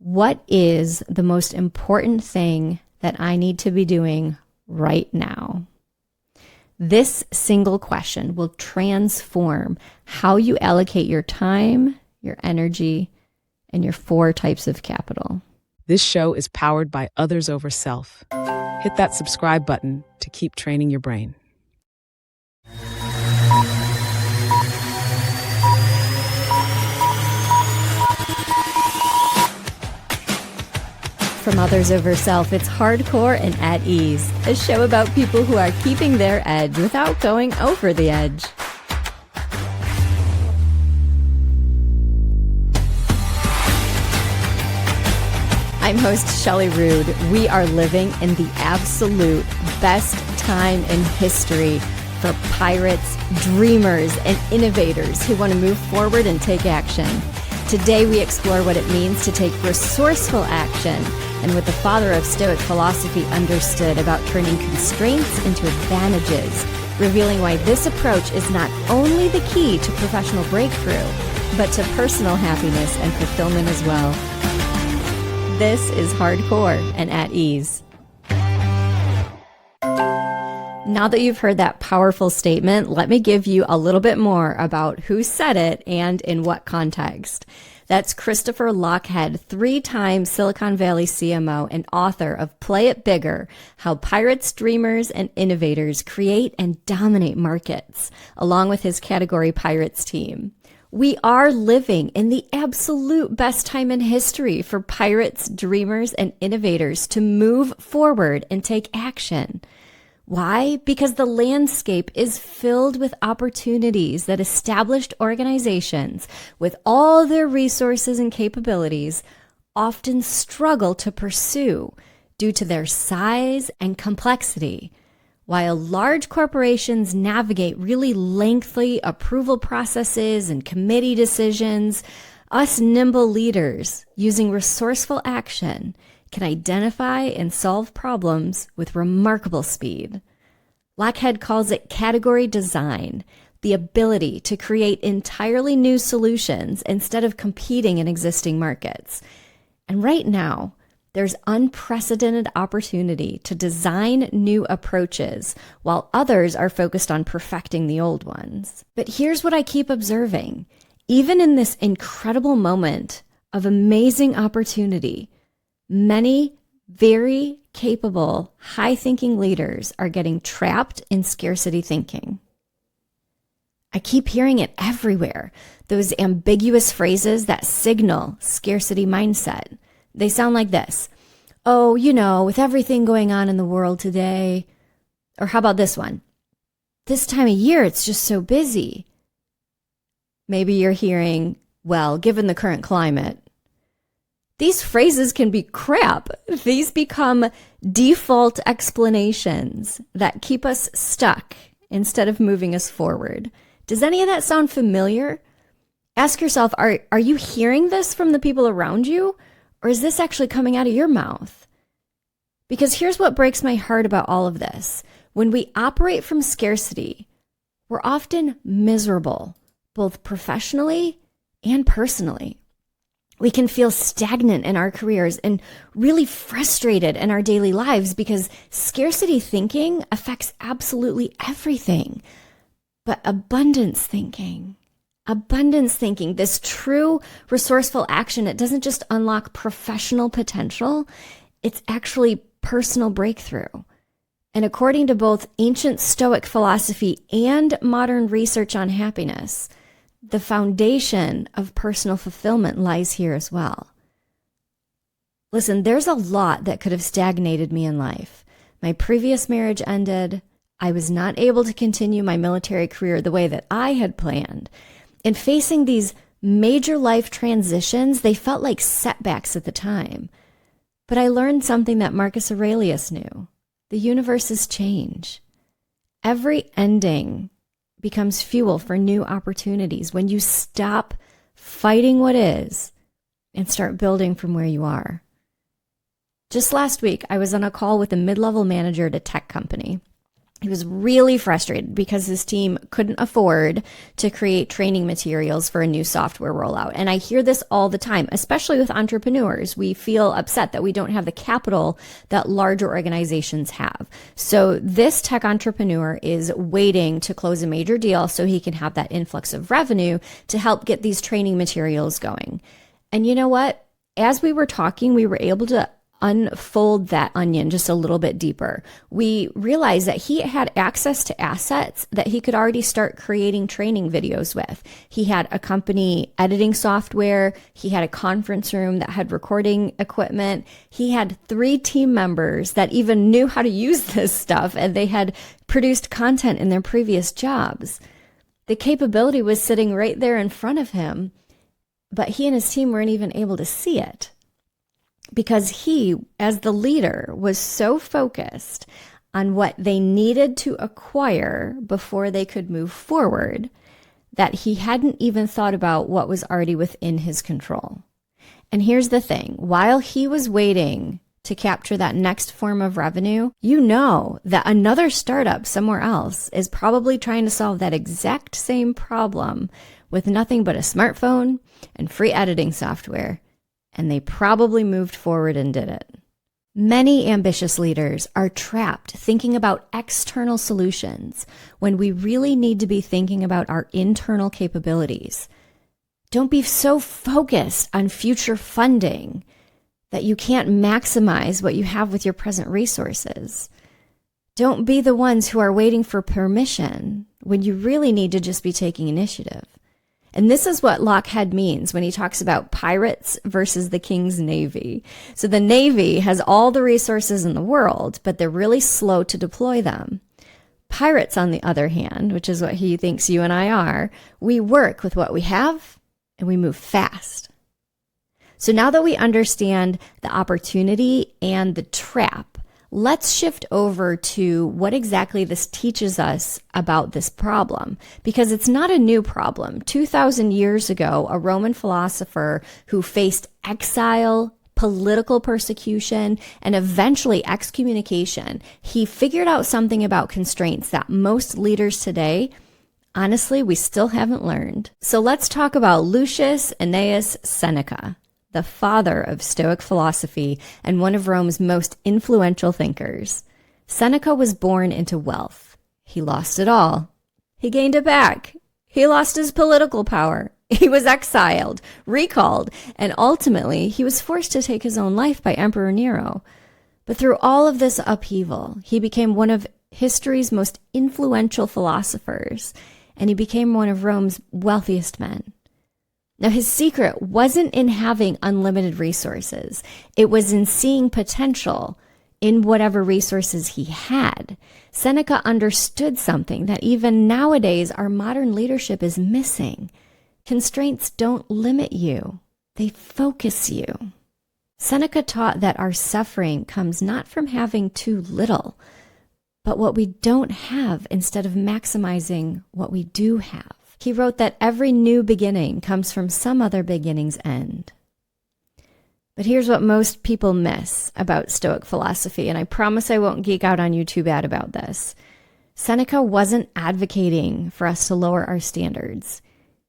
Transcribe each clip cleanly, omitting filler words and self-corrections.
What is the most important thing that I need to be doing right now? This single question will transform how you allocate your time, your energy, and your 4 types of capital. This show is powered by Others Over Self. Hit that subscribe button to keep training your brain. From Others Over Self, it's Hardcore and At Ease, a show about people who are keeping their edge without going over the edge. I'm host Shelly Rood. We are living in the absolute best time in history for pirates, dreamers, and innovators who want to move forward and take action. Today we explore what it means to take resourceful action and what the father of Stoic philosophy understood about turning constraints into advantages, revealing why this approach is not only the key to professional breakthrough, but to personal happiness and fulfillment as well. This is Hardcore and At Ease. Now that you've heard that powerful statement, let me give you a little bit more about who said it and in what context. That's Christopher Lochhead, 3-time Silicon Valley CMO and author of Play It Bigger, How Pirates, Dreamers, and Innovators Create and Dominate Markets, along with his category Pirates team. We are living in the absolute best time in history for pirates, dreamers, and innovators to move forward and take action. Why? Because the landscape is filled with opportunities that established organizations with all their resources and capabilities often struggle to pursue due to their size and complexity. While large corporations navigate really lengthy approval processes and committee decisions, us nimble leaders using resourceful action can identify and solve problems with remarkable speed. Lochhead calls it category design, the ability to create entirely new solutions instead of competing in existing markets. And right now, there's unprecedented opportunity to design new approaches while others are focused on perfecting the old ones. But here's what I keep observing. Even in this incredible moment of amazing opportunity, many very capable, high-thinking leaders are getting trapped in scarcity thinking. I keep hearing it everywhere, those ambiguous phrases that signal scarcity mindset. They sound like this. Oh, with everything going on in the world today. Or how about this one? This time of year, it's just so busy. Maybe you're hearing, well, given the current climate. These phrases can be crap. These become default explanations that keep us stuck instead of moving us forward. Does any of that sound familiar? Ask yourself, are you hearing this from the people around you? Or is this actually coming out of your mouth? Because here's what breaks my heart about all of this. When we operate from scarcity, we're often miserable, both professionally and personally. We can feel stagnant in our careers and really frustrated in our daily lives because scarcity thinking affects absolutely everything. But abundance thinking, this true resourceful action, it doesn't just unlock professional potential, it's actually personal breakthrough. And according to both ancient Stoic philosophy and modern research on happiness, the foundation of personal fulfillment lies here as well. Listen, there's a lot that could have stagnated me in life. My previous marriage ended. I was not able to continue my military career the way that I had planned. And facing these major life transitions, they felt like setbacks at the time. But I learned something that Marcus Aurelius knew. The universe is change. Every ending becomes fuel for new opportunities when you stop fighting what is and start building from where you are. Just last week, I was on a call with a mid-level manager at a tech company. He was really frustrated because his team couldn't afford to create training materials for a new software rollout. And I hear this all the time, especially with entrepreneurs. We feel upset that we don't have the capital that larger organizations have. So this tech entrepreneur is waiting to close a major deal so he can have that influx of revenue to help get these training materials going. And you know what? As we were talking, we were able to unfold that onion just a little bit deeper. We realized that he had access to assets that he could already start creating training videos with. He had a company editing software. He had a conference room that had recording equipment. He had 3 team members that even knew how to use this stuff, and they had produced content in their previous jobs. The capability was sitting right there in front of him, but he and his team weren't even able to see it, because he, as the leader, was so focused on what they needed to acquire before they could move forward that he hadn't even thought about what was already within his control. And here's the thing, while he was waiting to capture that next form of revenue, you know that another startup somewhere else is probably trying to solve that exact same problem with nothing but a smartphone and free editing software. And they probably moved forward and did it. Many ambitious leaders are trapped thinking about external solutions when we really need to be thinking about our internal capabilities. Don't be so focused on future funding that you can't maximize what you have with your present resources. Don't be the ones who are waiting for permission when you really need to just be taking initiative. And this is what Lochhead means when he talks about pirates versus the king's navy. So the navy has all the resources in the world, but they're really slow to deploy them. Pirates, on the other hand, which is what he thinks you and I are, we work with what we have and we move fast. So now that we understand the opportunity and the trap, let's shift over to what exactly this teaches us about this problem, because it's not a new problem. 2,000 years ago, a Roman philosopher who faced exile, political persecution, and eventually excommunication, he figured out something about constraints that most leaders today, honestly, we still haven't learned. So let's talk about Lucius Annaeus Seneca, the father of Stoic philosophy and one of Rome's most influential thinkers. Seneca was born into wealth. He lost it all. He gained it back. He lost his political power. He was exiled, recalled, and ultimately he was forced to take his own life by Emperor Nero. But through all of this upheaval, he became one of history's most influential philosophers, and he became one of Rome's wealthiest men. Now, his secret wasn't in having unlimited resources. It was in seeing potential in whatever resources he had. Seneca understood something that even nowadays our modern leadership is missing. Constraints don't limit you. They focus you. Seneca taught that our suffering comes not from having too little, but what we don't have instead of maximizing what we do have. He wrote that every new beginning comes from some other beginning's end. But here's what most people miss about Stoic philosophy, and I promise I won't geek out on you too bad about this. Seneca wasn't advocating for us to lower our standards.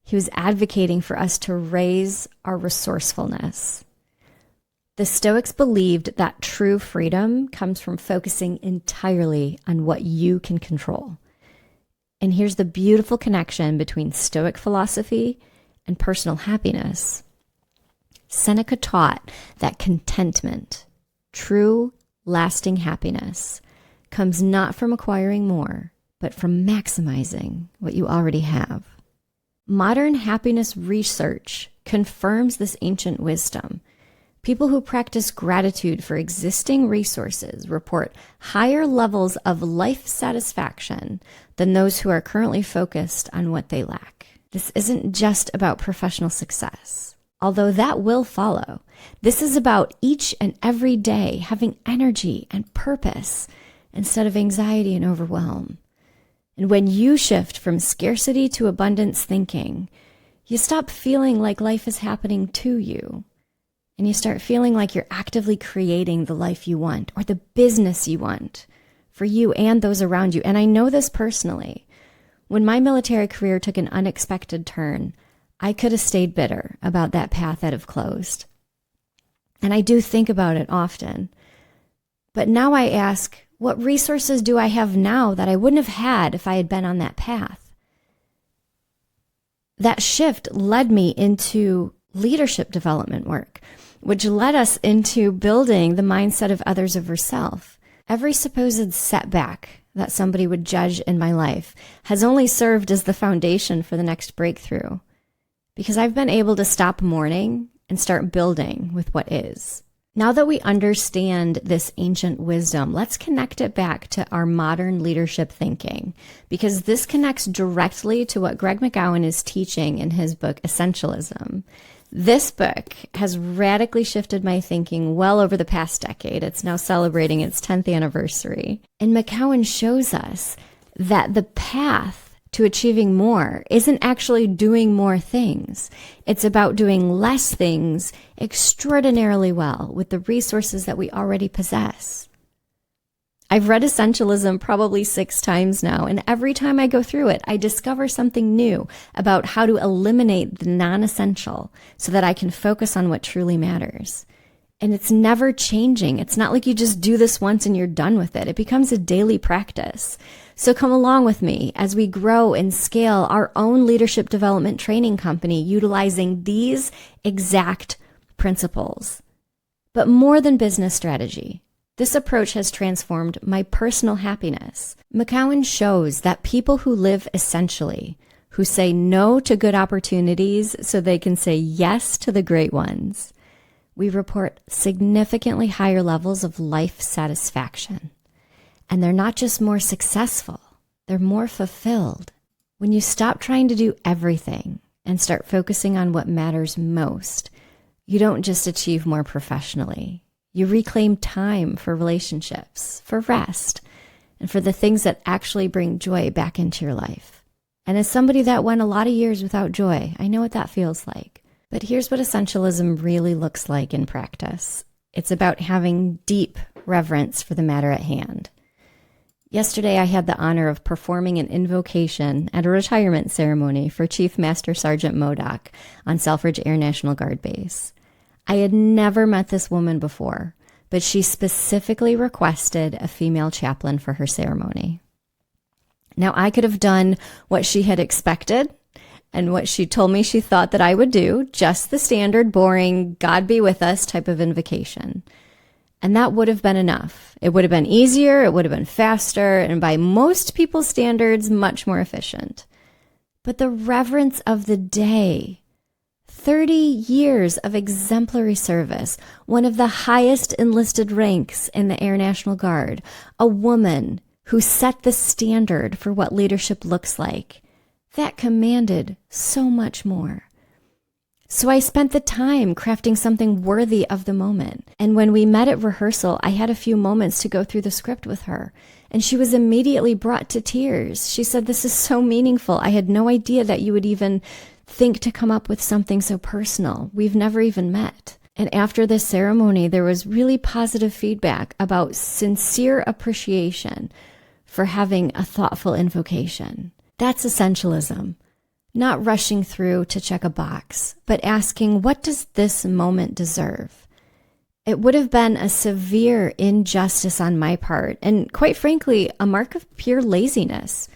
He was advocating for us to raise our resourcefulness. The Stoics believed that true freedom comes from focusing entirely on what you can control. And here's the beautiful connection between Stoic philosophy and personal happiness. Seneca taught that contentment, true, lasting happiness, comes not from acquiring more, but from maximizing what you already have. Modern happiness research confirms this ancient wisdom. People who practice gratitude for existing resources report higher levels of life satisfaction than those who are currently focused on what they lack. This isn't just about professional success, although that will follow. This is about each and every day having energy and purpose instead of anxiety and overwhelm. And when you shift from scarcity to abundance thinking, you stop feeling like life is happening to you. And you start feeling like you're actively creating the life you want or the business you want for you and those around you. And I know this personally. When my military career took an unexpected turn, I could have stayed bitter about that path that have closed. And I do think about it often. But now I ask, what resources do I have now that I wouldn't have had if I had been on that path? That shift led me into leadership development work, which led us into building the mindset of others over self. Every supposed setback that somebody would judge in my life has only served as the foundation for the next breakthrough, because I've been able to stop mourning and start building with what is. Now that we understand this ancient wisdom, let's connect it back to our modern leadership thinking, because this connects directly to what Greg McKeown is teaching in his book, Essentialism. This book has radically shifted my thinking well over the past decade. It's now celebrating its 10th anniversary. And McKeown shows us that the path to achieving more isn't actually doing more things. It's about doing less things extraordinarily well with the resources that we already possess. I've read Essentialism probably 6 times now, and every time I go through it, I discover something new about how to eliminate the non-essential so that I can focus on what truly matters. And it's never changing. It's not like you just do this once and you're done with it. It becomes a daily practice. So come along with me as we grow and scale our own leadership development training company utilizing these exact principles. But more than business strategy, this approach has transformed my personal happiness. McKeown shows that people who live essentially, who say no to good opportunities so they can say yes to the great ones, we report significantly higher levels of life satisfaction. And they're not just more successful, they're more fulfilled. When you stop trying to do everything and start focusing on what matters most, you don't just achieve more professionally. You reclaim time for relationships, for rest, and for the things that actually bring joy back into your life. And as somebody that went a lot of years without joy, I know what that feels like. But here's what essentialism really looks like in practice. It's about having deep reverence for the matter at hand. Yesterday, I had the honor of performing an invocation at a retirement ceremony for Chief Master Sergeant Modoc on Selfridge Air National Guard Base. I had never met this woman before, but she specifically requested a female chaplain for her ceremony. Now, I could have done what she had expected and what she told me she thought that I would do, just the standard, boring, God be with us type of invocation. And that would have been enough. It would have been easier, it would have been faster, and by most people's standards, much more efficient. But the reverence of the day, 30 years of exemplary service, one of the highest enlisted ranks in the Air National Guard, a woman who set the standard for what leadership looks like, that commanded so much more. So I spent the time crafting something worthy of the moment. And when we met at rehearsal, I had a few moments to go through the script with her. And she was immediately brought to tears. She said, "This is so meaningful. I had no idea that you would even think to come up with something so personal. We've never even met." And after this ceremony, there was really positive feedback about sincere appreciation for having a thoughtful invocation. That's essentialism. Not rushing through to check a box, but asking, what does this moment deserve? It would have been a severe injustice on my part, and quite frankly, a mark of pure laziness,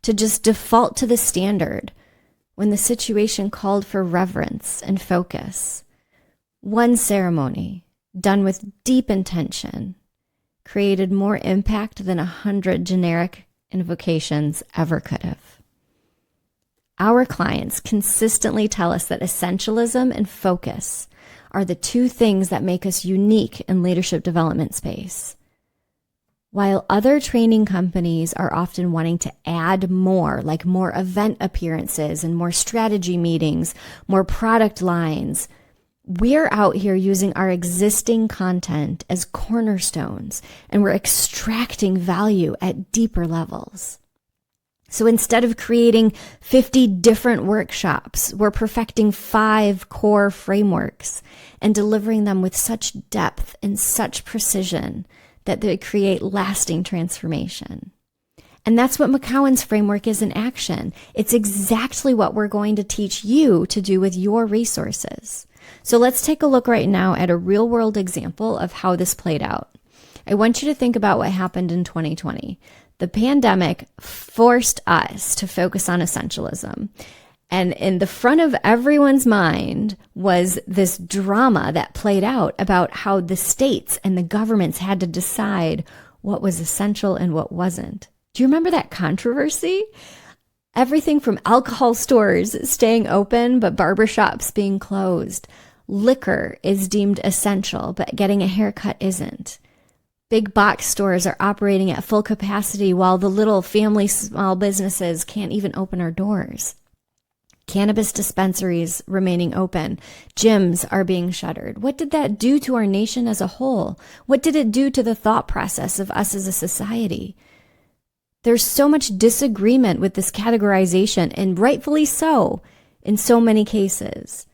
to just default to the standard when the situation called for reverence and focus. One ceremony, done with deep intention, created more impact than 100 generic invocations ever could have. Our clients consistently tell us that essentialism and focus are the 2 things that make us unique in leadership development space. While other training companies are often wanting to add more, like more event appearances and more strategy meetings, more product lines, we're out here using our existing content as cornerstones, and we're extracting value at deeper levels. So instead of creating 50 different workshops, we're perfecting 5 core frameworks and delivering them with such depth and such precision that they create lasting transformation. And that's what McCowan's framework is in action. It's exactly what we're going to teach you to do with your resources. So let's take a look right now at a real world example of how this played out. I want you to think about what happened in 2020. The pandemic forced us to focus on essentialism. And in the front of everyone's mind was this drama that played out about how the states and the governments had to decide what was essential and what wasn't. Do you remember that controversy? Everything from alcohol stores staying open, but barbershops being closed. Liquor is deemed essential, but getting a haircut isn't. Big box stores are operating at full capacity while the little family small businesses can't even open our doors. Cannabis dispensaries remaining open. Gyms are being shuttered. What did that do to our nation as a whole? What did it do to the thought process of us as a society? There's so much disagreement with this categorization, and rightfully so, in so many cases.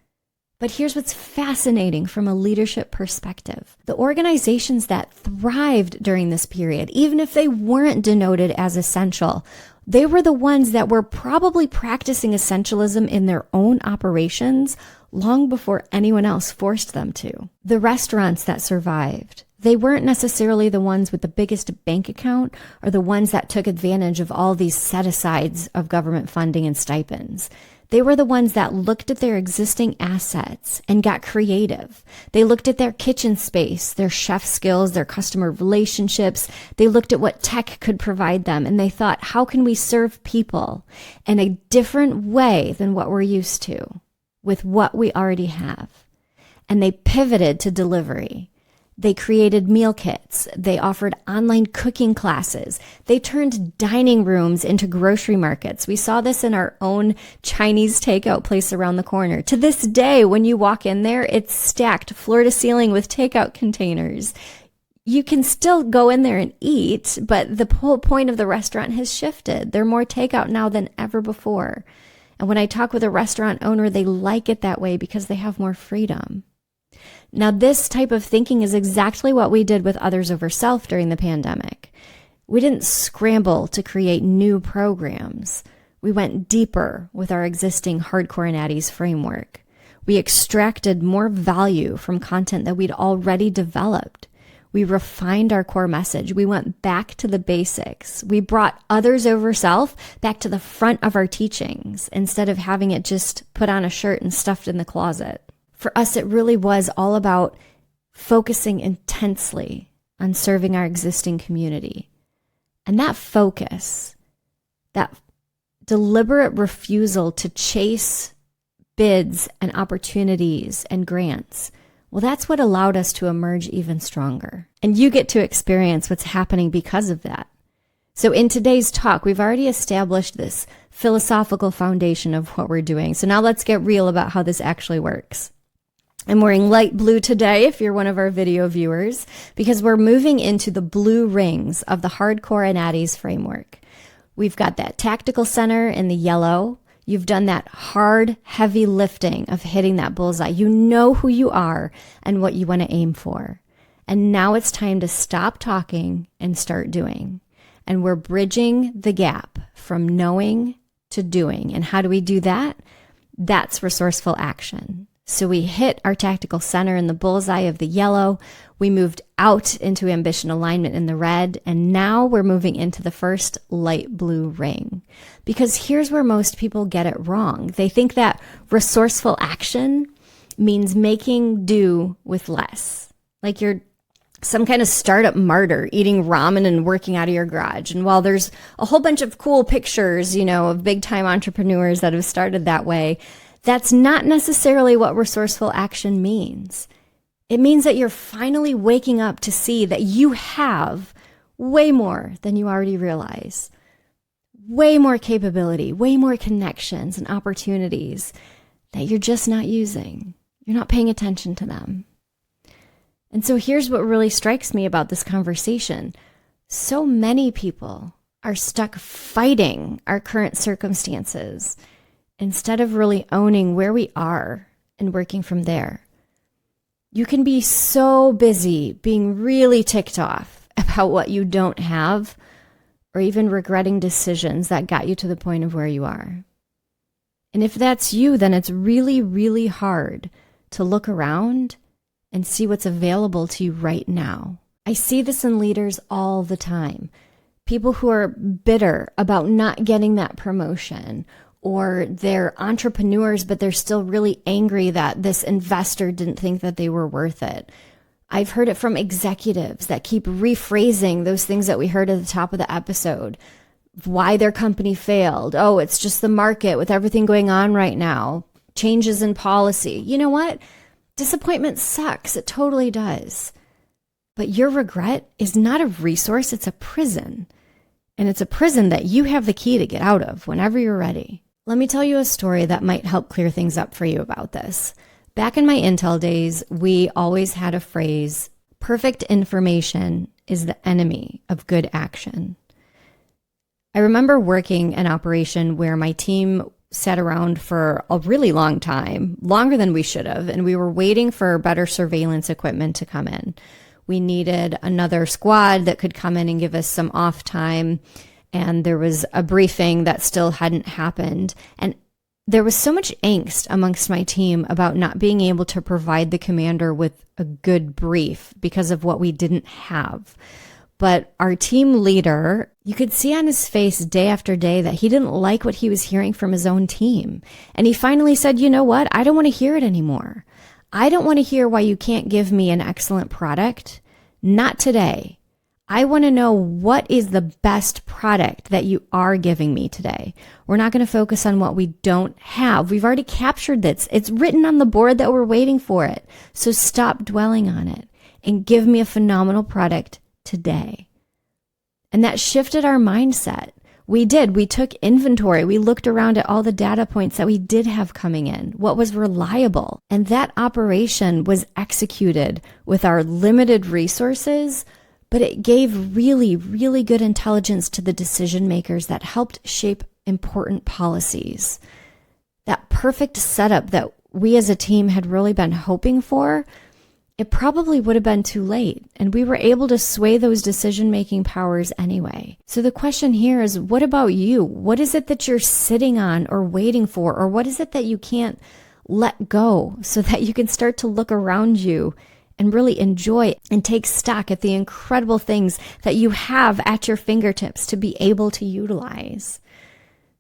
But here's what's fascinating from a leadership perspective. The organizations that thrived during this period, even if they weren't denoted as essential, they were the ones that were probably practicing essentialism in their own operations long before anyone else forced them to. The restaurants that survived, they weren't necessarily the ones with the biggest bank account or the ones that took advantage of all these set-asides of government funding and stipends. They were the ones that looked at their existing assets and got creative. They looked at their kitchen space, their chef skills, their customer relationships. They looked at what tech could provide them, and they thought, how can we serve people in a different way than what we're used to with what we already have? And they pivoted to delivery. They created meal kits. They offered online cooking classes. They turned dining rooms into grocery markets. We saw this in our own Chinese takeout place around the corner. To this day, when you walk in there, it's stacked floor to ceiling with takeout containers. You can still go in there and eat, but the whole point of the restaurant has shifted. They're more takeout now than ever before. And when I talk with a restaurant owner, they like it that way because they have more freedom. Now, this type of thinking is exactly what we did with Others Over Self during the pandemic. We didn't scramble to create new programs. We went deeper with our existing Hardcore and Addie's framework. We extracted more value from content that we'd already developed. We refined our core message. We went back to the basics. We brought Others Over Self back to the front of our teachings instead of having it just put on a shirt and stuffed in the closet. For us, it really was all about focusing intensely on serving our existing community. And that focus, that deliberate refusal to chase bids and opportunities and grants, well, that's what allowed us to emerge even stronger. And you get to experience what's happening because of that. So in today's talk, we've already established this philosophical foundation of what we're doing. So now let's get real about how this actually works. I'm wearing light blue today, if you're one of our video viewers, because we're moving into the blue rings of the Hardcore and Addie's framework. We've got that tactical center in the yellow. You've done that hard, heavy lifting of hitting that bullseye. You know who you are and what you want to aim for. And now it's time to stop talking and start doing. And we're bridging the gap from knowing to doing. And how do we do that? That's resourceful action. So we hit our tactical center in the bullseye of the yellow. We moved out into ambition alignment in the red. And now we're moving into the first light blue ring. Because here's where most people get it wrong. They think that resourceful action means making do with less. Like you're some kind of startup martyr eating ramen and working out of your garage. And while there's a whole bunch of cool pictures, of big time entrepreneurs that have started that way, that's not necessarily what resourceful action means. It means that you're finally waking up to see that you have way more than you already realize. Way more capability, way more connections and opportunities that you're just not using. You're not paying attention to them. And so here's what really strikes me about this conversation. So many people are stuck fighting our current circumstances instead of really owning where we are and working from there. You can be so busy being really ticked off about what you don't have, or even regretting decisions that got you to the point of where you are. And if that's you, then it's really, really hard to look around and see what's available to you right now. I see this in leaders all the time. People who are bitter about not getting that promotion, or they're entrepreneurs, but they're still really angry that this investor didn't think that they were worth it. I've heard it from executives that keep rephrasing those things that we heard at the top of the episode. Why their company failed. Oh, it's just the market with everything going on right now. Changes in policy. You know what? Disappointment sucks. It totally does. But your regret is not a resource. It's a prison. And it's a prison that you have the key to get out of whenever you're ready. Let me tell you a story that might help clear things up for you about this. Back in my Intel days, we always had a phrase, perfect information is the enemy of good action. I remember working an operation where my team sat around for a really long time, longer than we should have, and we were waiting for better surveillance equipment to come in. We needed another squad that could come in and give us some off time, and there was a briefing that still hadn't happened. And there was so much angst amongst my team about not being able to provide the commander with a good brief because of what we didn't have. But our team leader, you could see on his face day after day that he didn't like what he was hearing from his own team. And he finally said, you know what? I don't want to hear it anymore. I don't want to hear why you can't give me an excellent product. Not today. I want to know what is the best product that you are giving me today. We're not going to focus on what we don't have. We've already captured this. It's written on the board that we're waiting for it. So stop dwelling on it and give me a phenomenal product today. And that shifted our mindset. We took inventory. We looked around at all the data points that we did have coming in, what was reliable. And that operation was executed with our limited resources, but it gave really, really good intelligence to the decision makers that helped shape important policies. That perfect setup that we as a team had really been hoping for, it probably would have been too late, and we were able to sway those decision-making powers anyway. So the question here is, what about you? What is it that you're sitting on or waiting for, or what is it that you can't let go so that you can start to look around you and really enjoy and take stock at the incredible things that you have at your fingertips to be able to utilize?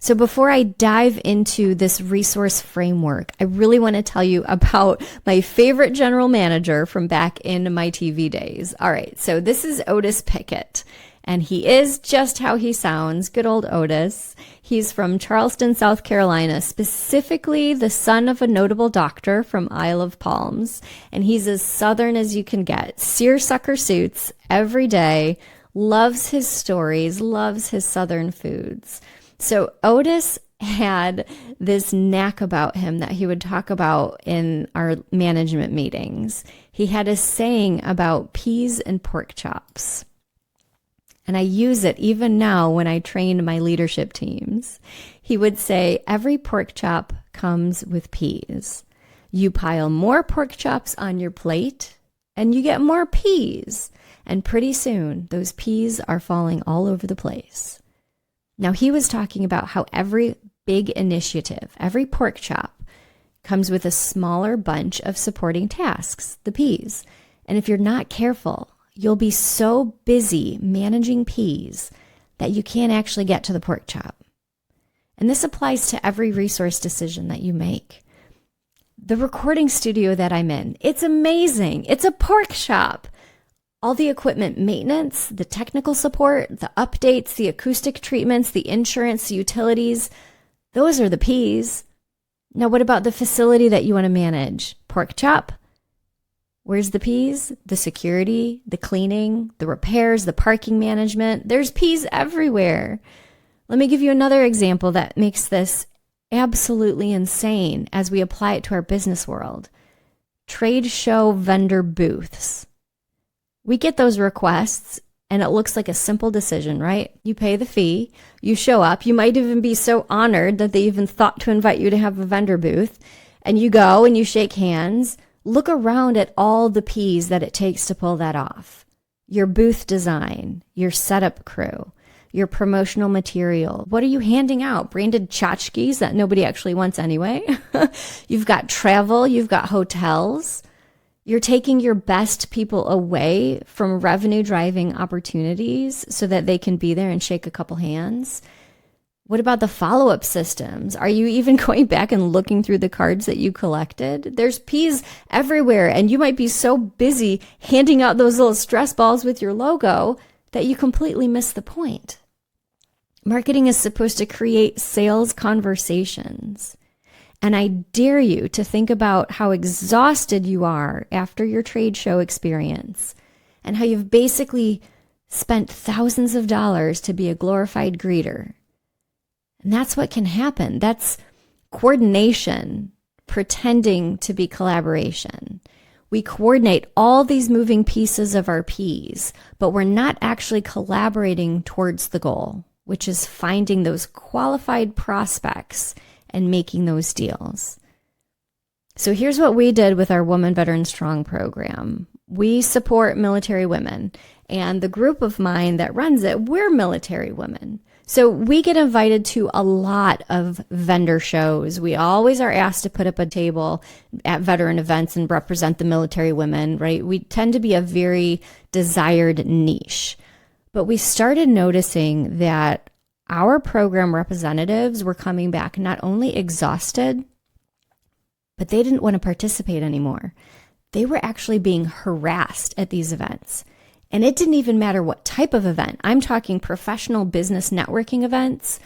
So before I dive into this resource framework, I really want to tell you about my favorite general manager from back in my TV days. All right, so this is Otis Pickett, and he is just how he sounds. Good old Otis. He's from Charleston, South Carolina, specifically the son of a notable doctor from Isle of Palms, and he's as Southern as you can get. Seersucker suits every day, loves his stories, loves his Southern foods. So Otis had this knack about him that he would talk about in our management meetings. He had a saying about peas and pork chops. And I use it even now when I train my leadership teams. He would say, every pork chop comes with peas. You pile more pork chops on your plate and you get more peas. And pretty soon those peas are falling all over the place. Now, he was talking about how every big initiative, every pork chop, comes with a smaller bunch of supporting tasks, the peas. And if you're not careful, you'll be so busy managing peas that you can't actually get to the pork chop. And this applies to every resource decision that you make. The recording studio that I'm in, it's amazing. It's a pork chop. All the equipment maintenance, the technical support, the updates, the acoustic treatments, the insurance, the utilities, those are the P's. Now, what about the facility that you want to manage? Pork chop? Where's the P's? The security, the cleaning, the repairs, the parking management. There's P's everywhere. Let me give you another example that makes this absolutely insane as we apply it to our business world. Trade show vendor booths. We get those requests and it looks like a simple decision, right? You pay the fee, you show up, you might even be so honored that they even thought to invite you to have a vendor booth, and you go and you shake hands. Look around at all the P's that it takes to pull that off. your booth design, your setup crew, your promotional material. What are you handing out? Branded tchotchkes that nobody actually wants anyway. You've got travel, you've got hotels. You're taking your best people away from revenue driving opportunities so that they can be there and shake a couple hands. What about the follow-up systems? Are you even going back and looking through the cards that you collected? There's P's everywhere, and you might be so busy handing out those little stress balls with your logo that you completely miss the point. Marketing is supposed to create sales conversations. And I dare you to think about how exhausted you are after your trade show experience and how you've basically spent thousands of dollars to be a glorified greeter. And that's what can happen. That's coordination, pretending to be collaboration. We coordinate all these moving pieces of our P's, but we're not actually collaborating towards the goal, which is finding those qualified prospects and making those deals. So here's what we did with our Woman Veteran Strong program. We support military women, and the group of mine that runs it, we're military women. So we get invited to a lot of vendor shows. We always are asked to put up a table at veteran events and represent the military women, right? We tend to be a very desired niche. But we started noticing that our program representatives were coming back not only exhausted, but they didn't want to participate anymore. They were actually being harassed at these events. And it didn't even matter what type of event. I'm talking professional business networking events,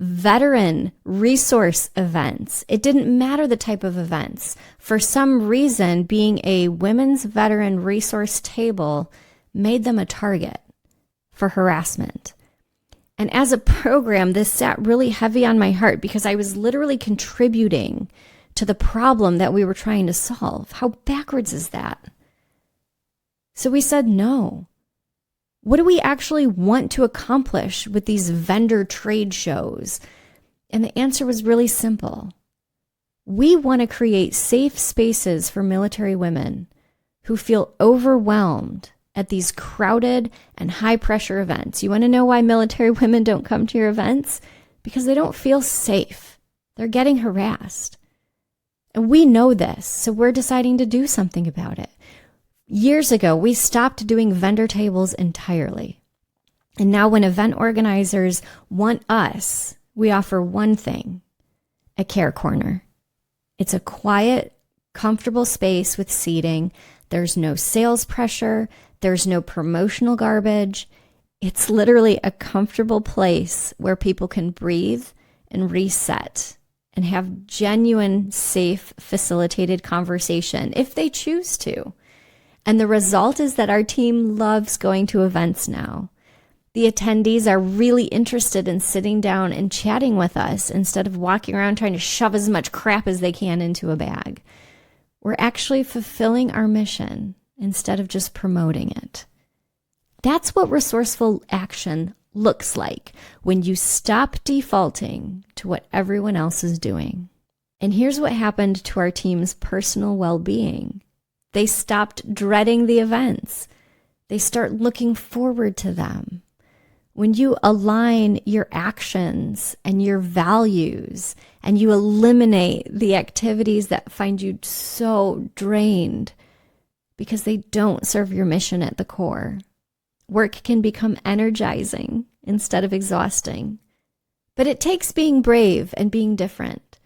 veteran resource events. It didn't matter the type of events. For some reason, being a women's veteran resource table made them a target for harassment. And as a program, this sat really heavy on my heart because I was literally contributing to the problem that we were trying to solve. How backwards is that? So we said no. What do we actually want to accomplish with these vendor trade shows? And the answer was really simple. We want to create safe spaces for military women who feel overwhelmed at these crowded and high-pressure events. You want to know why military women don't come to your events? Because they don't feel safe. They're getting harassed. And we know this, so we're deciding to do something about it. Years ago, we stopped doing vendor tables entirely. And now when event organizers want us, we offer one thing, a care corner. It's a quiet, comfortable space with seating. There's no sales pressure. There's no promotional garbage. It's literally a comfortable place where people can breathe and reset and have genuine, safe, facilitated conversation if they choose to. And the result is that our team loves going to events now. The attendees are really interested in sitting down and chatting with us instead of walking around trying to shove as much crap as they can into a bag. We're actually fulfilling our mission instead of just promoting it. That's what resourceful action looks like when you stop defaulting to what everyone else is doing. And here's what happened to our team's personal well-being. They stopped dreading the events. They start looking forward to them. When you align your actions and your values and you eliminate the activities that find you so drained because they don't serve your mission at the core, work can become energizing instead of exhausting. But it takes being brave and being different.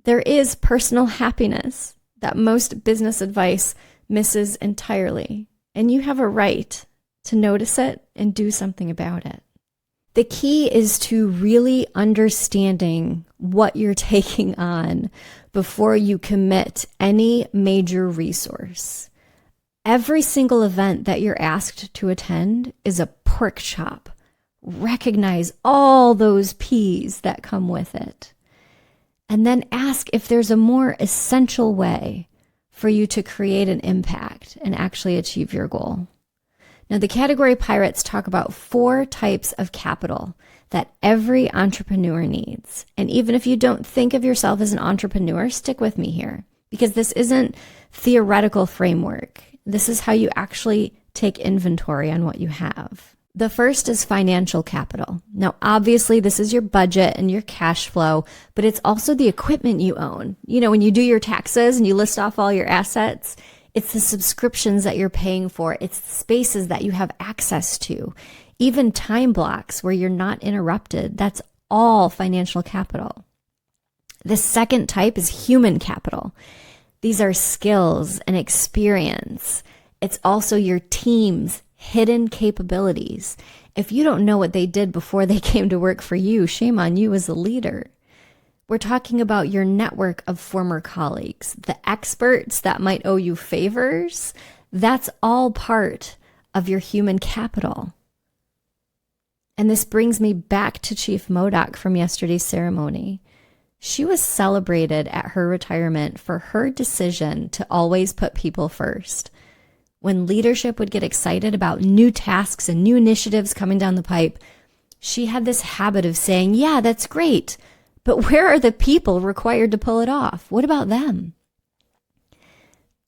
There is personal happiness that most business advice misses entirely, and you have a right to notice it and do something about it. The key is to really understanding what you're taking on before you commit any major resource. Every single event that you're asked to attend is a pork chop. Recognize all those P's that come with it. And then ask if there's a more essential way for you to create an impact and actually achieve your goal. Now, the category pirates talk about 4 types of capital that every entrepreneur needs. And even if you don't think of yourself as an entrepreneur, stick with me here, because this isn't theoretical framework. This is how you actually take inventory on what you have. The first is financial capital. Now, obviously, this is your budget and your cash flow, but it's also the equipment you own. You know, when you do your taxes and you list off all your assets, it's the subscriptions that you're paying for. It's the spaces that you have access to. Even time blocks where you're not interrupted. That's all financial capital. The second type is human capital. These are skills and experience. It's also your team's hidden capabilities. If you don't know what they did before they came to work for you, shame on you as a leader. We're talking about your network of former colleagues, the experts that might owe you favors. That's all part of your human capital. And this brings me back to Chief Modoc from yesterday's ceremony. She was celebrated at her retirement for her decision to always put people first. When leadership would get excited about new tasks and new initiatives coming down the pipe, she had this habit of saying, yeah, that's great, but where are the people required to pull it off? What about them?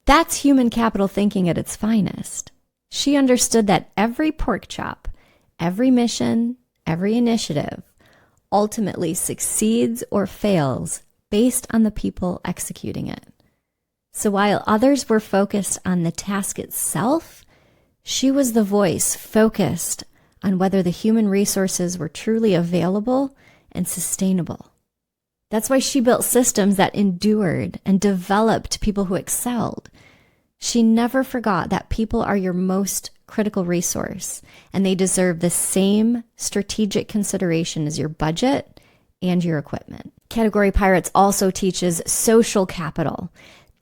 That's human capital thinking at its finest. She understood that every pork chop, every mission, every initiative ultimately succeeds or fails based on the people executing it. So while others were focused on the task itself, she was the voice focused on whether the human resources were truly available and sustainable. That's why she built systems that endured and developed people who excelled. She never forgot that people are your most critical resource, and they deserve the same strategic consideration as your budget and your equipment. Category Pirates also teaches social capital.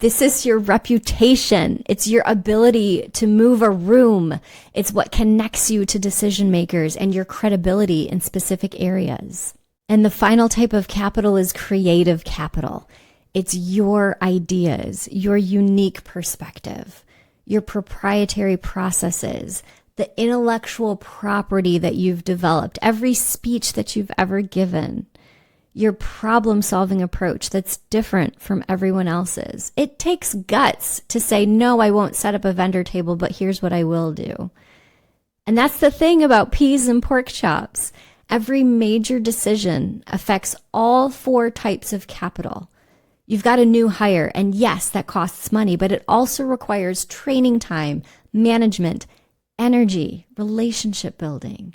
This is your reputation. It's your ability to move a room. It's what connects you to decision makers and your credibility in specific areas. And the final type of capital is creative capital. It's your ideas, your unique perspective, your proprietary processes, the intellectual property that you've developed, every speech that you've ever given, your problem-solving approach that's different from everyone else's. It takes guts to say, no, I won't set up a vendor table, but here's what I will do. And that's the thing about peas and pork chops. Every major decision affects all four types of capital. You've got a new hire, and yes, that costs money, but it also requires training time, management, energy, relationship building.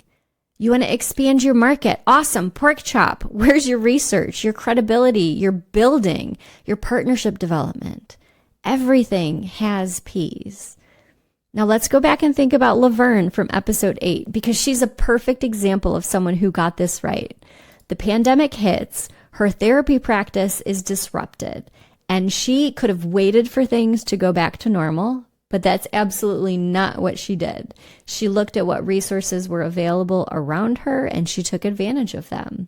You want to expand your market? Awesome. Pork chop. Where's your research, your credibility, your building, your partnership development? Everything has P's. Now let's go back and think about Laverne from episode 8, because she's a perfect example of someone who got this right. The pandemic hits, her therapy practice is disrupted, and she could have waited for things to go back to normal, but that's absolutely not what she did. She looked at what resources were available around her, and she took advantage of them.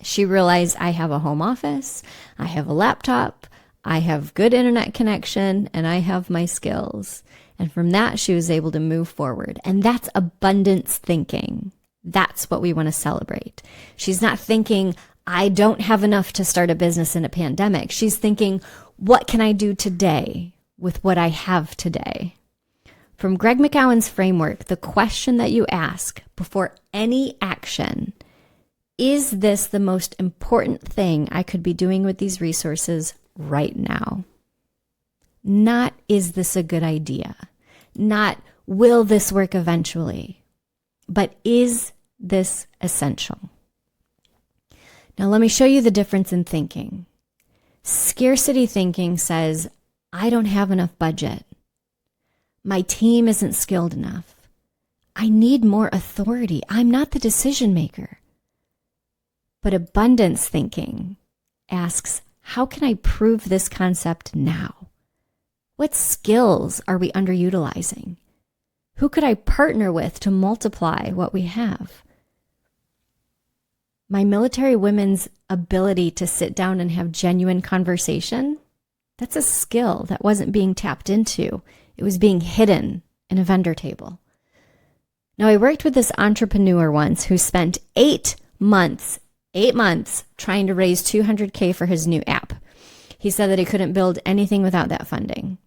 She realized, I have a home office, I have a laptop, I have good internet connection, and I have my skills. And from that, she was able to move forward. And that's abundance thinking. That's what we want to celebrate. She's not thinking, I don't have enough to start a business in a pandemic. She's thinking, what can I do today with what I have today? From Greg McKeown's framework, the question that you ask before any action, is this the most important thing I could be doing with these resources right now? Not, is this a good idea? Not, will this work eventually? But is this essential? Now, let me show you the difference in thinking. Scarcity thinking says, I don't have enough budget. My team isn't skilled enough. I need more authority. I'm not the decision maker. But abundance thinking asks, how can I prove this concept now? What skills are we underutilizing? Who could I partner with to multiply what we have? My military women's ability to sit down and have genuine conversation, that's a skill that wasn't being tapped into. It was being hidden in a vendor table. Now, I worked with this entrepreneur once who spent 8 months trying to raise $200K for his new app. He said that he couldn't build anything without that funding.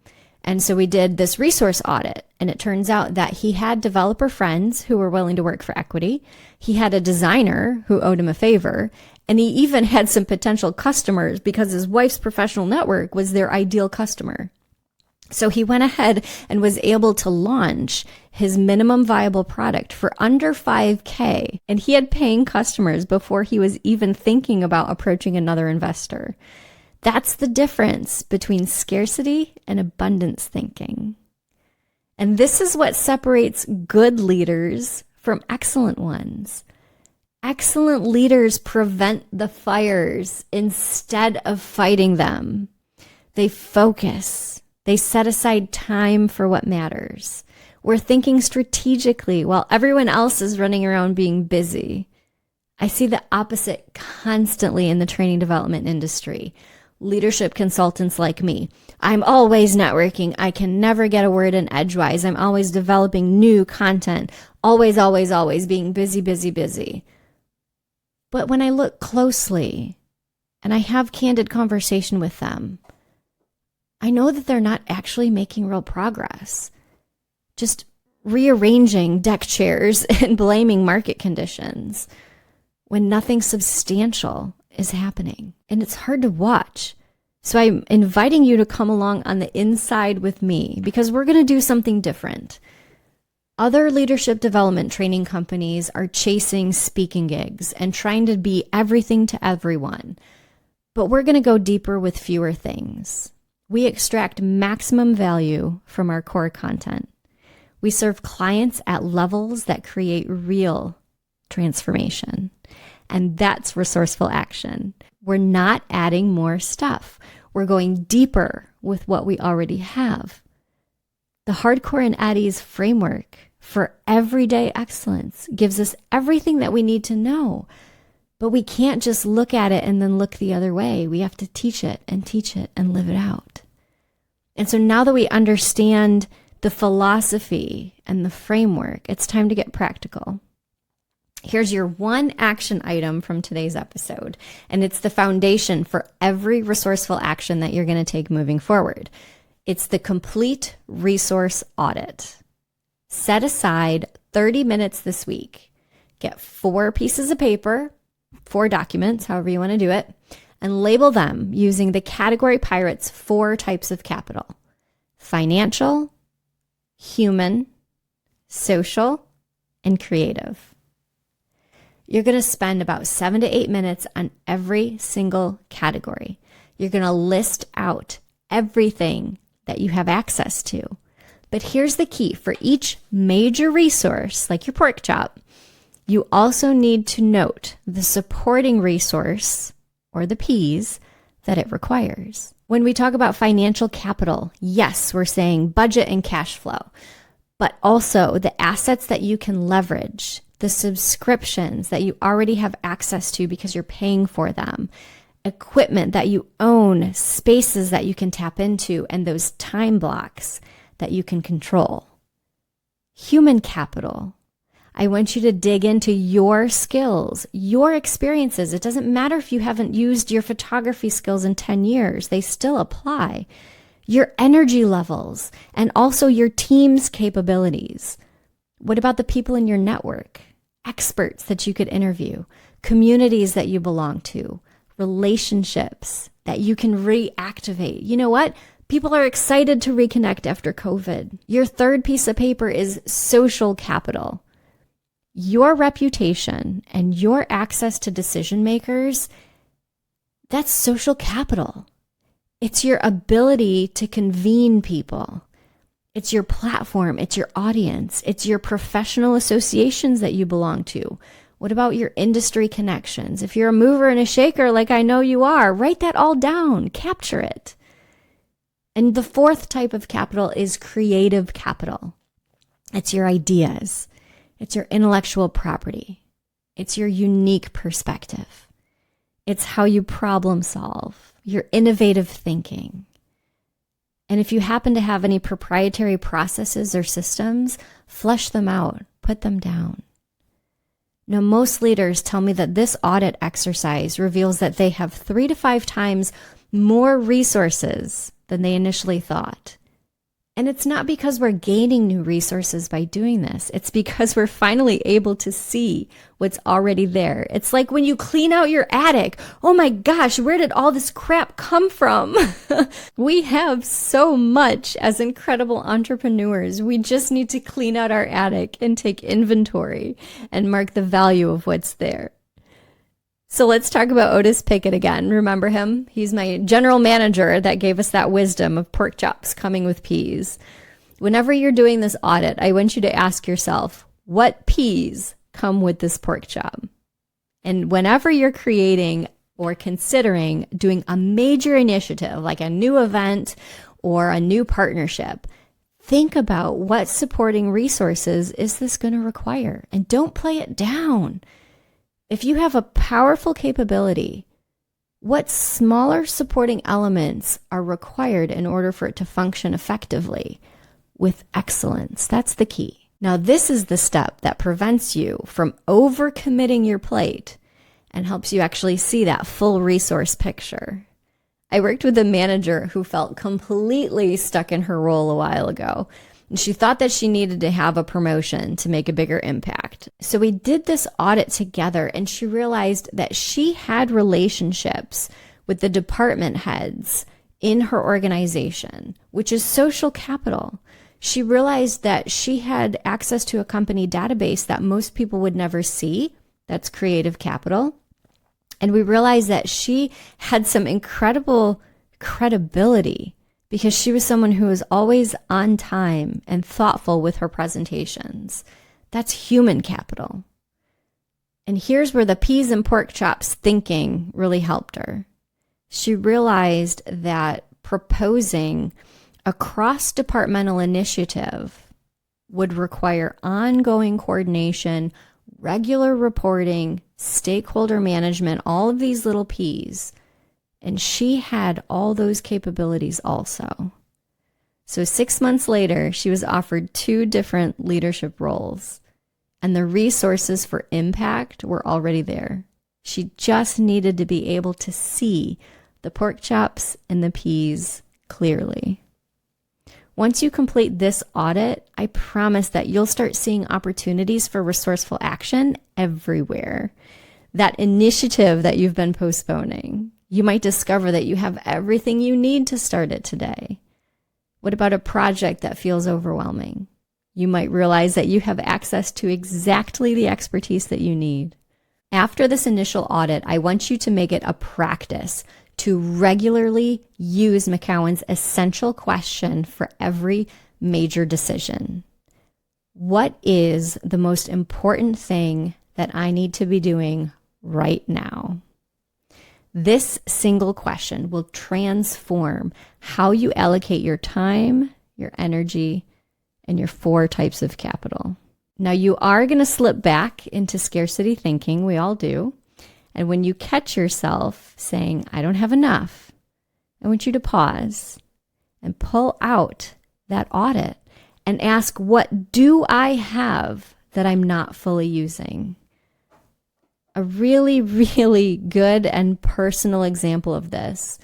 And so we did this resource audit, and it turns out that he had developer friends who were willing to work for equity. He had a designer who owed him a favor, and he even had some potential customers because his wife's professional network was their ideal customer. So he went ahead and was able to launch his minimum viable product for under $5,000. And he had paying customers before he was even thinking about approaching another investor. That's the difference between scarcity and abundance thinking. And this is what separates good leaders from excellent ones. Excellent leaders prevent the fires instead of fighting them. They focus. They set aside time for what matters. We're thinking strategically while everyone else is running around being busy. I see the opposite constantly in the training development industry. Leadership consultants like me. I'm always networking. I can never get a word in edgewise. I'm always developing new content. Always, always, always being busy, busy, busy. But when I look closely and I have candid conversation with them, I know that they're not actually making real progress. Just rearranging deck chairs and blaming market conditions when nothing substantial is happening. And it's hard to watch. So I'm inviting you to come along on the inside with me because we're going to do something different. Other leadership development training companies are chasing speaking gigs and trying to be everything to everyone. But we're going to go deeper with fewer things. We extract maximum value from our core content. We serve clients at levels that create real transformation. And that's resourceful action. We're not adding more stuff. We're going deeper with what we already have. The Hardcore and Addie's framework for everyday excellence gives us everything that we need to know. But we can't just look at it and then look the other way. We have to teach it and live it out. And so now that we understand the philosophy and the framework, it's time to get practical. Here's your one action item from today's episode, and it's the foundation for every resourceful action that you're going to take moving forward. It's the complete resource audit. Set aside 30 minutes this week. Get 4 pieces of paper, 4 documents, however you want to do it, and label them using the Category Pirates 4 types of capital: financial, human, social, and creative. You're going to spend about 7 to 8 minutes on every single category. You're going to list out everything that you have access to. But here's the key. For each major resource, like your pork chop, you also need to note the supporting resource, or the P's, that it requires. When we talk about financial capital, yes, we're saying budget and cash flow, but also the assets that you can leverage, the subscriptions that you already have access to because you're paying for them, equipment that you own, spaces that you can tap into, and those time blocks that you can control. Human capital. I want you to dig into your skills, your experiences. It doesn't matter if you haven't used your photography skills in 10 years, they still apply. Your energy levels and also your team's capabilities. What about the people in your network? Experts that you could interview, communities that you belong to, relationships that you can reactivate. You know what? People are excited to reconnect after COVID. Your third piece of paper is social capital. Your reputation and your access to decision makers, that's social capital. It's your ability to convene people. It's your platform. It's your audience. It's your professional associations that you belong to. What about your industry connections? If you're a mover and a shaker, like I know you are, write that all down. Capture it. And the fourth type of capital is creative capital. It's your ideas. It's your intellectual property. It's your unique perspective. It's how you problem solve, your innovative thinking. And if you happen to have any proprietary processes or systems, flesh them out, put them down. Now, most leaders tell me that this audit exercise reveals that they have 3 to 5 times more resources than they initially thought. And it's not because we're gaining new resources by doing this. It's because we're finally able to see what's already there. It's like when you clean out your attic. Oh my gosh, where did all this crap come from? We have so much as incredible entrepreneurs. We just need to clean out our attic and take inventory and mark the value of what's there. So let's talk about Otis Pickett again. Remember him? He's my general manager that gave us that wisdom of pork chops coming with peas. Whenever you're doing this audit, I want you to ask yourself, what peas come with this pork chop? And whenever you're creating or considering doing a major initiative, like a new event or a new partnership, think about what supporting resources is this going to require, and don't play it down. If you have a powerful capability, what smaller supporting elements are required in order for it to function effectively with excellence? That's the key. Now, this is the step that prevents you from overcommitting your plate and helps you actually see that full resource picture. I worked with a manager who felt completely stuck in her role a while ago. And she thought that she needed to have a promotion to make a bigger impact. So we did this audit together, and she realized that she had relationships with the department heads in her organization, which is social capital. She realized that she had access to a company database that most people would never see. That's creative capital. And we realized that she had some incredible credibility because she was someone who was always on time and thoughtful with her presentations. That's human capital. And here's where the peas and pork chops thinking really helped her. She realized that proposing a cross-departmental initiative would require ongoing coordination, regular reporting, stakeholder management, all of these little P's. And she had all those capabilities also. So 6 months later, she was offered 2 different leadership roles, and the resources for impact were already there. She just needed to be able to see the pork chops and the peas clearly. Once you complete this audit, I promise that you'll start seeing opportunities for resourceful action everywhere. That initiative that you've been postponing, you might discover that you have everything you need to start it today. What about a project that feels overwhelming? You might realize that you have access to exactly the expertise that you need. After this initial audit, I want you to make it a practice to regularly use McCowan's essential question for every major decision. What is the most important thing that I need to be doing right now? This single question will transform how you allocate your time, your energy, and your 4 types of capital. Now, you are going to slip back into scarcity thinking. We all do. And when you catch yourself saying, I don't have enough, I want you to pause and pull out that audit and ask, what do I have that I'm not fully using? A really, really good and personal example of this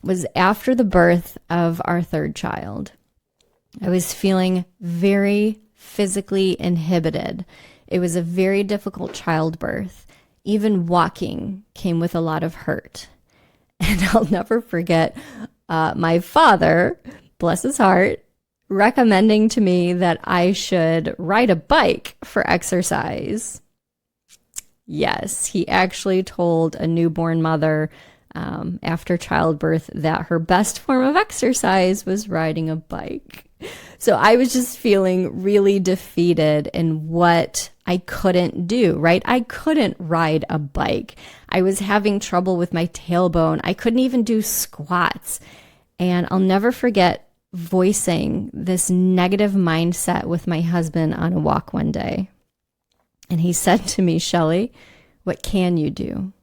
was after the birth of our 3rd child. I was feeling very physically inhibited. It was a very difficult childbirth. Even walking came with a lot of hurt. And I'll never forget my father, bless his heart, recommending to me that I should ride a bike for exercise. Yes, he actually told a newborn mother after childbirth that her best form of exercise was riding a bike. So I was just feeling really defeated in what I couldn't do, right? I couldn't ride a bike. I was having trouble with my tailbone. I couldn't even do squats. And I'll never forget voicing this negative mindset with my husband on a walk one day. And he said to me, Shelly, what can you do?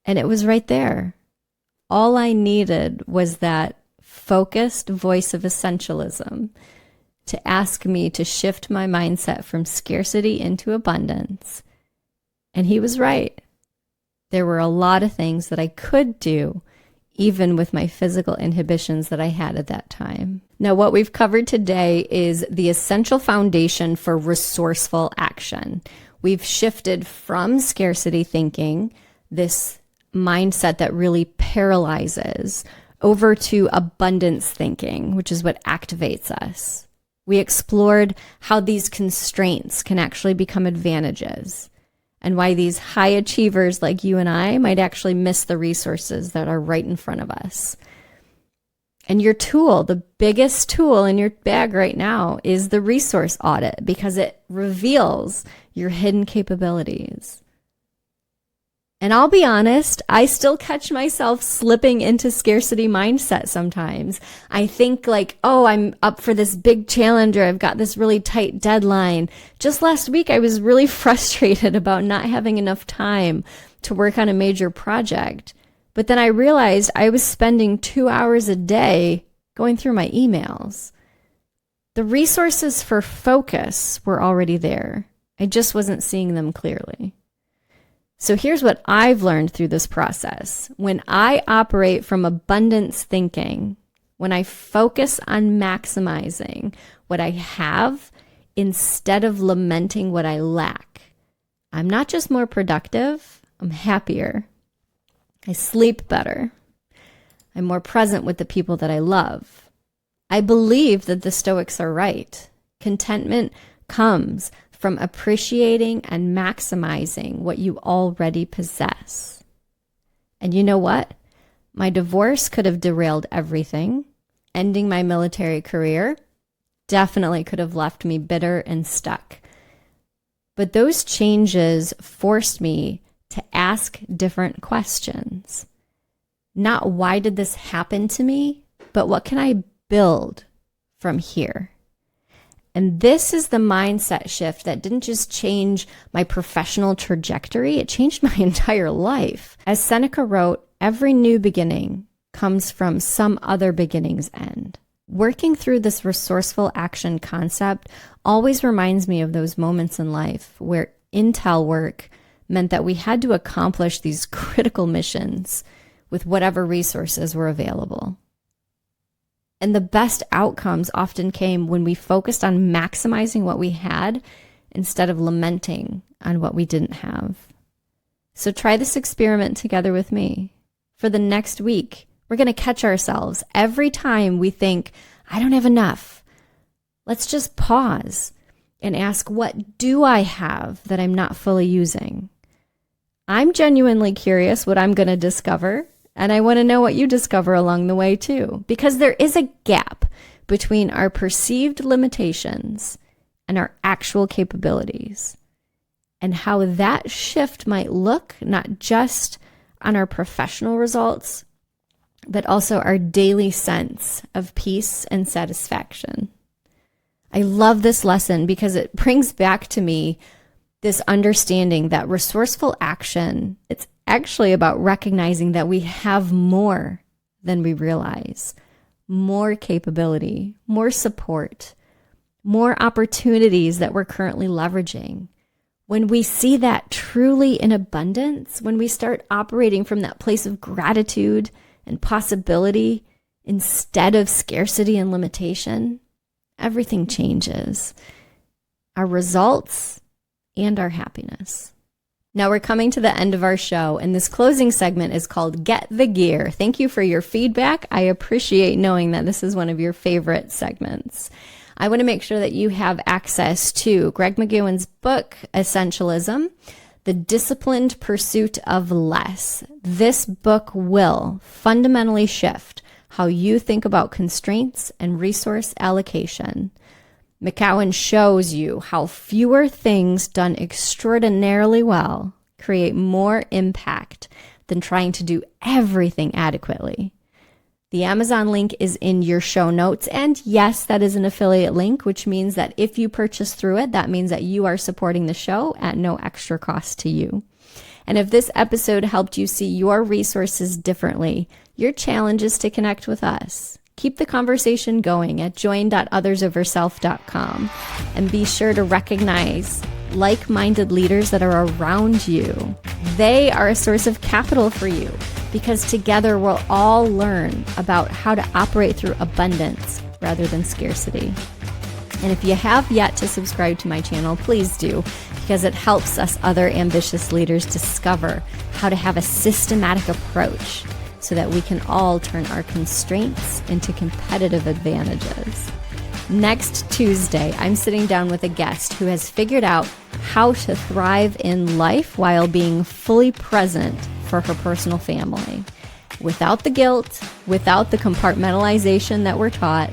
And it was right there. All I needed was that focused voice of essentialism to ask me to shift my mindset from scarcity into abundance. And he was right. There were a lot of things that I could do, even with my physical inhibitions that I had at that time. Now, what we've covered today is the essential foundation for resourceful action. We've shifted from scarcity thinking, this mindset that really paralyzes, over to abundance thinking, which is what activates us. We explored how these constraints can actually become advantages, and why these high achievers like you and I might actually miss the resources that are right in front of us. And your tool, the biggest tool in your bag right now, is the resource audit, because it reveals your hidden capabilities. And I'll be honest, I still catch myself slipping into scarcity mindset sometimes. I think like, oh, I'm up for this big challenge, or I've got this really tight deadline. Just last week, I was really frustrated about not having enough time to work on a major project. But then I realized I was spending 2 hours a day going through my emails. The resources for focus were already there. I just wasn't seeing them clearly. So here's what I've learned through this process. When I operate from abundance thinking, when I focus on maximizing what I have instead of lamenting what I lack, I'm not just more productive, I'm happier. I sleep better. I'm more present with the people that I love. I believe that the Stoics are right. Contentment comes from appreciating and maximizing what you already possess. And you know what? My divorce could have derailed everything. Ending my military career definitely could have left me bitter and stuck. But those changes forced me to ask different questions. Not why did this happen to me, but what can I build from here? And this is the mindset shift that didn't just change my professional trajectory, it changed my entire life. As Seneca wrote, every new beginning comes from some other beginning's end. Working through this resourceful action concept always reminds me of those moments in life where intel work meant that we had to accomplish these critical missions with whatever resources were available. And the best outcomes often came when we focused on maximizing what we had instead of lamenting on what we didn't have. So try this experiment together with me. For the next week, we're going to catch ourselves every time we think, I don't have enough. Let's just pause and ask, what do I have that I'm not fully using? I'm genuinely curious what I'm going to discover. And I want to know what you discover along the way too, because there is a gap between our perceived limitations and our actual capabilities, and how that shift might look not just on our professional results, but also our daily sense of peace and satisfaction. I love this lesson because it brings back to me this understanding that resourceful action, it's actually about recognizing that we have more than we realize, more capability, more support, more opportunities that we're currently leveraging. When we see that truly in abundance, when we start operating from that place of gratitude and possibility instead of scarcity and limitation, everything changes. Our results and our happiness. Now we're coming to the end of our show, and this closing segment is called Get the Gear. Thank you for your feedback. I appreciate knowing that this is one of your favorite segments. I want to make sure that you have access to Greg McGowan's book, Essentialism, The Disciplined Pursuit of Less. This book will fundamentally shift how you think about constraints and resource allocation. McGowan shows you how fewer things done extraordinarily well create more impact than trying to do everything adequately. The Amazon link is in your show notes. And yes, that is an affiliate link, which means that if you purchase through it, that means that you are supporting the show at no extra cost to you. And if this episode helped you see your resources differently, your challenge is to connect with us. Keep the conversation going at join.othersoverself.com, and be sure to recognize like-minded leaders that are around you. They are a source of capital for you, because together we'll all learn about how to operate through abundance rather than scarcity. And if you have yet to subscribe to my channel, please do, because it helps us other ambitious leaders discover how to have a systematic approach so that we can all turn our constraints into competitive advantages. Next Tuesday, I'm sitting down with a guest who has figured out how to thrive in life while being fully present for her personal family, without the guilt, without the compartmentalization that we're taught,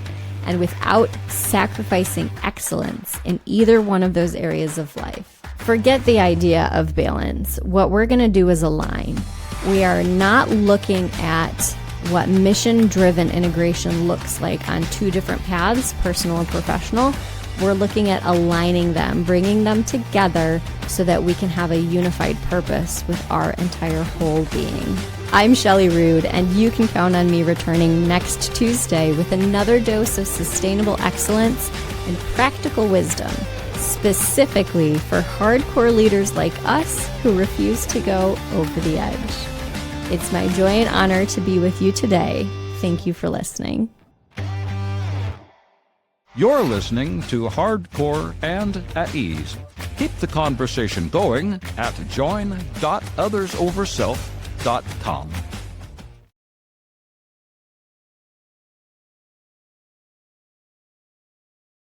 and without sacrificing excellence in either one of those areas of life. Forget the idea of balance. What we're going to do is align. We are not looking at what mission-driven integration looks like on two different paths, personal and professional. We're looking at aligning them, bringing them together so that we can have a unified purpose with our entire whole being. I'm Shelly Rood, and you can count on me returning next Tuesday with another dose of sustainable excellence and practical wisdom, specifically for hardcore leaders like us who refuse to go over the edge. It's my joy and honor to be with you today. Thank you for listening. You're listening to Hardcore and at Ease. Keep the conversation going at join.othersoverself.com.